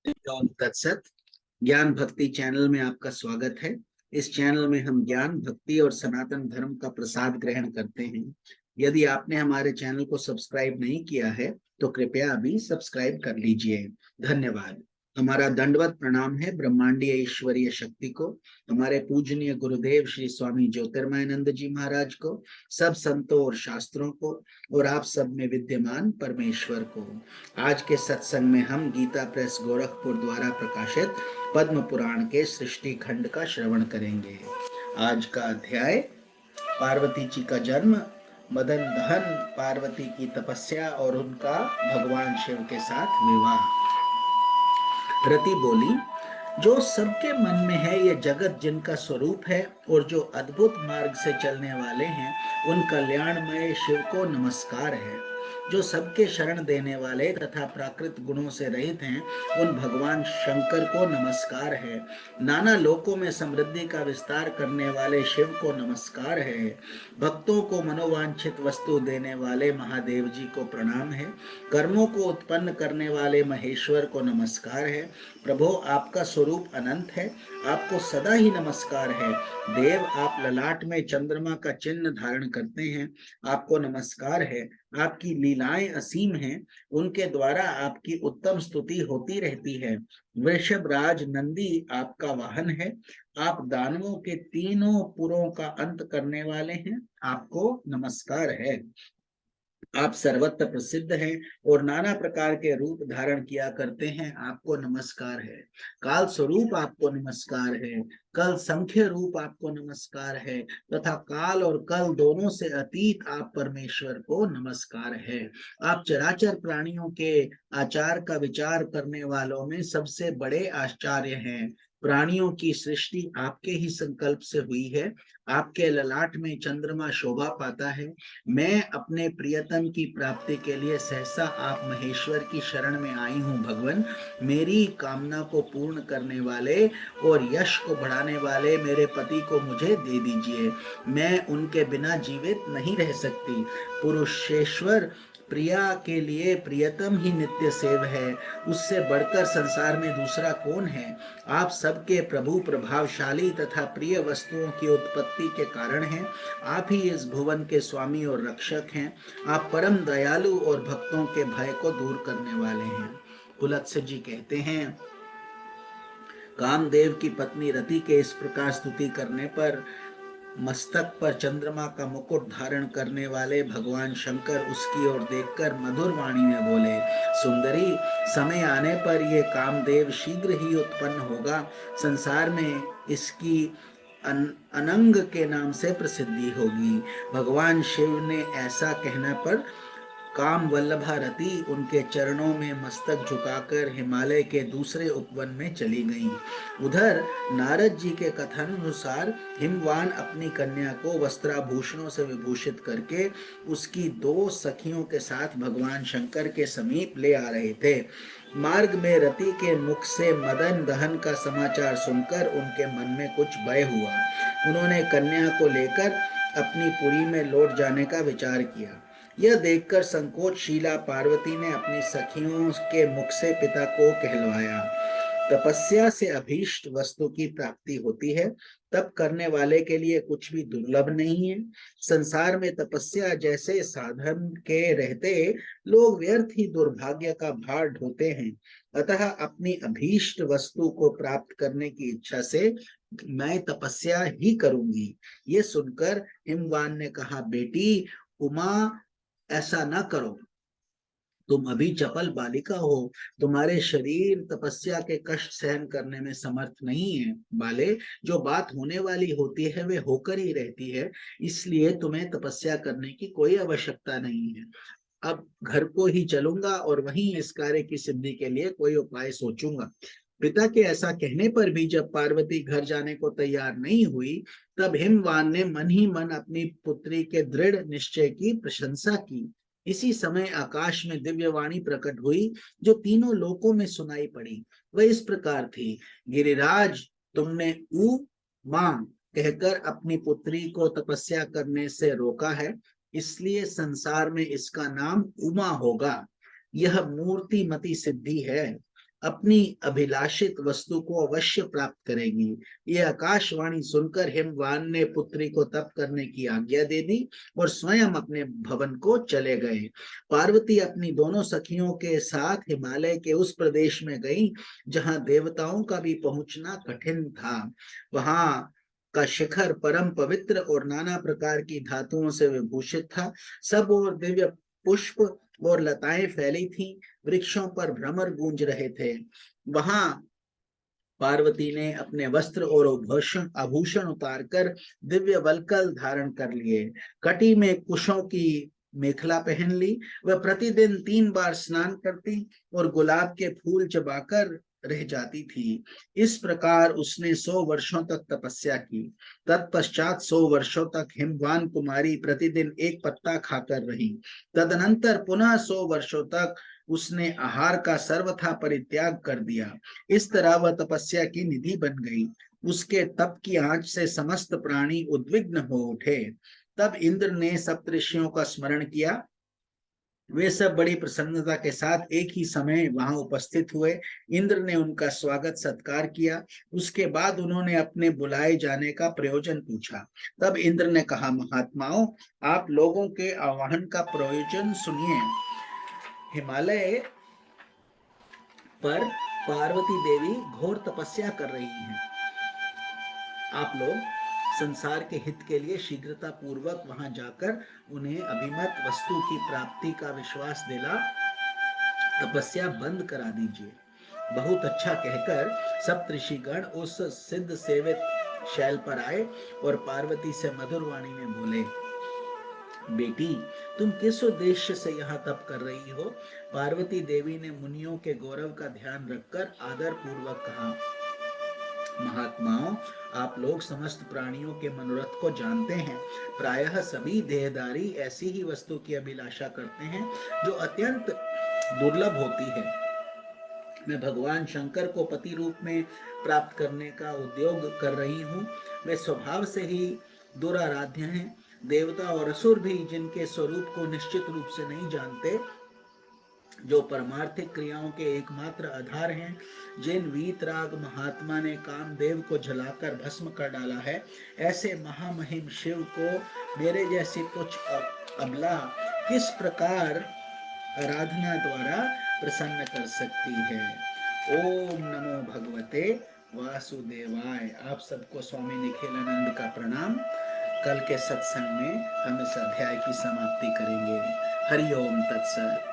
तत्सत। ज्ञान भक्ति चैनल में आपका स्वागत है। इस चैनल में हम ज्ञान भक्ति और सनातन धर्म का प्रसाद ग्रहण करते हैं। यदि आपने हमारे चैनल को सब्सक्राइब नहीं किया है तो कृपया अभी सब्सक्राइब कर लीजिए। धन्यवाद। हमारा दंडवत प्रणाम है ब्रह्मांडीय ईश्वरीय शक्ति को, हमारे पूजनीय गुरुदेव श्री स्वामी ज्योतिर्मयानंद जी महाराज को, सब संतों और शास्त्रों को, और आप सब में विद्यमान परमेश्वर को। आज के सत्संग में हम गीता प्रेस गोरखपुर द्वारा प्रकाशित पद्म पुराण के सृष्टि खंड का श्रवण करेंगे। आज का अध्याय पार्वती जी का जन्म, मदन दहन, पार्वती की तपस्या और उनका भगवान शिव के साथ विवाह। रति बोली, जो सबके मन में है ये जगत जिनका स्वरूप है और जो अद्भुत मार्ग से चलने वाले हैं उन कल्याणमय शिव को नमस्कार है। जो सबके शरण देने वाले तथा प्राकृत गुणों से रहित हैं उन भगवान शंकर को नमस्कार है। नाना लोकों में समृद्धि का विस्तार करने वाले शिव को नमस्कार है। भक्तों को मनोवांछित वस्तु देने वाले महादेव जी को प्रणाम है। कर्मों को उत्पन्न करने वाले महेश्वर को नमस्कार है। प्रभु आपका स्वरूप अनंत है, आपको सदा ही नमस्कार है। देव आप ललाट में चंद्रमा का चिन्ह धारण करते हैं, आपको नमस्कार है। आपकी लीलाएं असीम हैं, उनके द्वारा आपकी उत्तम स्तुति होती रहती है। वृषभ राज नंदी आपका वाहन है। आप दानवों के तीनों पुरों का अंत करने वाले हैं, आपको नमस्कार है। आप सर्वत्र प्रसिद्ध हैं और नाना प्रकार के रूप धारण किया करते हैं, आपको नमस्कार है। काल स्वरूप आपको नमस्कार है। कल संख्य रूप आपको नमस्कार है तथा काल और कल दोनों से अतीत आप परमेश्वर को नमस्कार है। आप चराचर प्राणियों के आचार का विचार करने वालों में सबसे बड़े आश्चर्य हैं। प्राणियों की सृष्टि आपके ही संकल्प से हुई है। आपके ललाट में चंद्रमा शोभा पाता है। मैं अपने प्रियतम की प्राप्ति के लिए सहसा आप महेश्वर की शरण में आई हूँ। भगवान, मेरी कामना को पूर्ण करने वाले और यश को बढ़ाने वाले मेरे पति को मुझे दे दीजिए। मैं उनके बिना जीवित नहीं रह सकती। पुरुषेश्वर प्रिया के लिए प्रियतम ही नित्य सेव है, उससे बढ़कर संसार में दूसरा कौन है। आप सबके प्रभु, प्रभावशाली तथा प्रिय वस्तुओं की उत्पत्ति के कारण हैं। आप ही इस भुवन के स्वामी और रक्षक हैं। आप परम दयालु और भक्तों के भय को दूर करने वाले हैं। कुलत्स्य जी कहते हैं, कामदेव की पत्नी रति के इस प्रकार स्तुति करने पर मस्तक पर चंद्रमा का मुकुट धारण करने वाले भगवान शंकर उसकी ओर देखकर मधुर वाणी में बोले, सुंदरी, समय आने पर यह कामदेव शीघ्र ही उत्पन्न होगा। संसार में इसकी अनंग के नाम से प्रसिद्धि होगी। भगवान शिव ने ऐसा कहने पर काम वल्लभा रति उनके चरणों में मस्तक झुकाकर हिमालय के दूसरे उपवन में चली गईं। उधर नारद जी के कथन अनुसार हिमवान अपनी कन्या को वस्त्राभूषणों से विभूषित करके उसकी दो सखियों के साथ भगवान शंकर के समीप ले आ रहे थे। मार्ग में रति के मुख से मदन दहन का समाचार सुनकर उनके मन में कुछ भय हुआ। उन्होंने कन्या को लेकर अपनी पुरी में लौट जाने का विचार किया। यह देखकर संकोचशीला पार्वती ने अपनी सखियों के मुख से पिता को कहलवाया। तपस्या से अभीष्ट वस्तु की प्राप्ति होती है। तप करने वाले के लिए कुछ भी दुर्लभ नहीं है। संसार में तपस्या जैसे साधन के रहते लोग व्यर्थ ही दुर्भाग्य का भार ढोते हैं। अतः अपनी अभीष्ट वस्तु को प्राप्त करने की इच्छा से मैं तपस्या ही करूंगी। ये सुनकर हिमवान ने कहा, बेटी उमा, ऐसा न करो। तुम अभी चपल बालिका हो, तुम्हारे शरीर तपस्या के कष्ट सहन करने में समर्थ नहीं है। बाले, जो बात होने वाली होती है वे होकर ही रहती है, इसलिए तुम्हें तपस्या करने की कोई आवश्यकता नहीं है। अब घर को ही चलूंगा और वहीं इस कार्य की सिद्धि के लिए कोई उपाय सोचूंगा। पिता के ऐसा कहने पर भी जब पार्वती घर जाने को तैयार नहीं हुई, तब हिमवान ने मन ही मन अपनी पुत्री के दृढ़ निश्चय की प्रशंसा की। इसी समय आकाश में दिव्य वाणी प्रकट हुई जो तीनों लोकों में सुनाई पड़ी। वह इस प्रकार थी, गिरिराज, तुमने ऊ मां कहकर अपनी पुत्री को तपस्या करने से रोका है, इसलिए संसार में इसका नाम उमा होगा। यह मूर्तिमती सिद्धि है। अपनी अभिलाषित वस्तु को अवश्य प्राप्त करेगी। ये आकाशवाणी सुनकर हिमवान ने पुत्री को तप करने की आज्ञा दे दी और स्वयं अपने भवन को चले गए। पार्वती अपनी दोनों सखियों के साथ हिमालय के उस प्रदेश में गई जहां देवताओं का भी पहुंचना कठिन था। वहां का शिखर परम पवित्र और नाना प्रकार की धातुओं से विभूषित था। सब ओर दिव्य पुष्प और लताएं फैली थीं, वृक्षों पर भ्रमर गूंज रहे थे। वहां पार्वती ने अपने वस्त्र और आभूषण उतारकर दिव्य वल्कल धारण कर लिए, कटी में कुशों की मेखला पहन ली। वह प्रतिदिन 3 बार स्नान करती और गुलाब के फूल चबाकर रह जाती थी। इस प्रकार उसने 100 वर्षों तक तपस्या की। तत्पश्चात 100 वर्षों तक हिमवान कुमारी प्रतिदिन एक पत्ता खाकर रही। तदनंतर पुनः 100 वर्षों तक उसने आहार का सर्वथा परित्याग कर दिया। इस तरह वह तपस्या की निधि बन गई। उसके तप की आंच से समस्त प्राणी उद्विग्न हो उठे। तब इंद्र ने सप्तऋषियों का स्मरण किया। वे सब बड़ी प्रसन्नता के साथ एक ही समय वहां उपस्थित हुए। इंद्र ने उनका स्वागत सत्कार किया। उसके बाद उन्होंने अपने बुलाए जाने का प्रयोजन पूछा। तब इंद्र ने कहा, महात्माओं, आप लोगों के आह्वान का प्रयोजन सुनिए। हिमालय पर पार्वती देवी घोर तपस्या कर रही हैं। आप लोग संसार के हित के लिए शीघ्रता पूर्वक वहां जाकर उन्हें अभिमत वस्तु की प्राप्ति का विश्वास दिला तपस्या बंद करा दीजिए। बहुत अच्छा कहकर सप्तऋषिगण उस सिद्ध सेवित शैल पर आए और पार्वती से मधुर वाणी में बोले, बेटी, तुम किस उद्देश्य से यहाँ तप कर रही हो? पार्वती देवी ने मुनियों के गौरव का ध्यान रखकर आदर पूर्वक कहा, महात्माओं, आप लोग समस्त प्राणियों के मनोरथ को जानते हैं। प्रायः सभी देहधारी ऐसी ही वस्तु की अभिलाषा करते हैं जो अत्यंत दुर्लभ होती है। मैं भगवान शंकर को पति रूप में प्राप्त करने का उद्योग कर रही हूँ। वे स्वभाव से ही दुराराध्य हैं। देवता और असुर भी जिनके स्वरूप को निश्चित रूप से नहीं जानते, जो परमार्थिक क्रियाओं के एकमात्र आधार हैं, जिन वीतराग महात्मा ने कामदेव को जलाकर भस्म कर डाला है, ऐसे महामहिम शिव को मेरे जैसी तुच्छ अबला किस प्रकार आराधना द्वारा प्रसन्न कर सकती है। ओम नमो भगवते वासुदेवाय। आप सबको स्वामी निखिलानंद का प्रणाम। कल के सत्संग में हम इस अध्याय की समाप्ति करेंगे। हरि ओम तत्सत।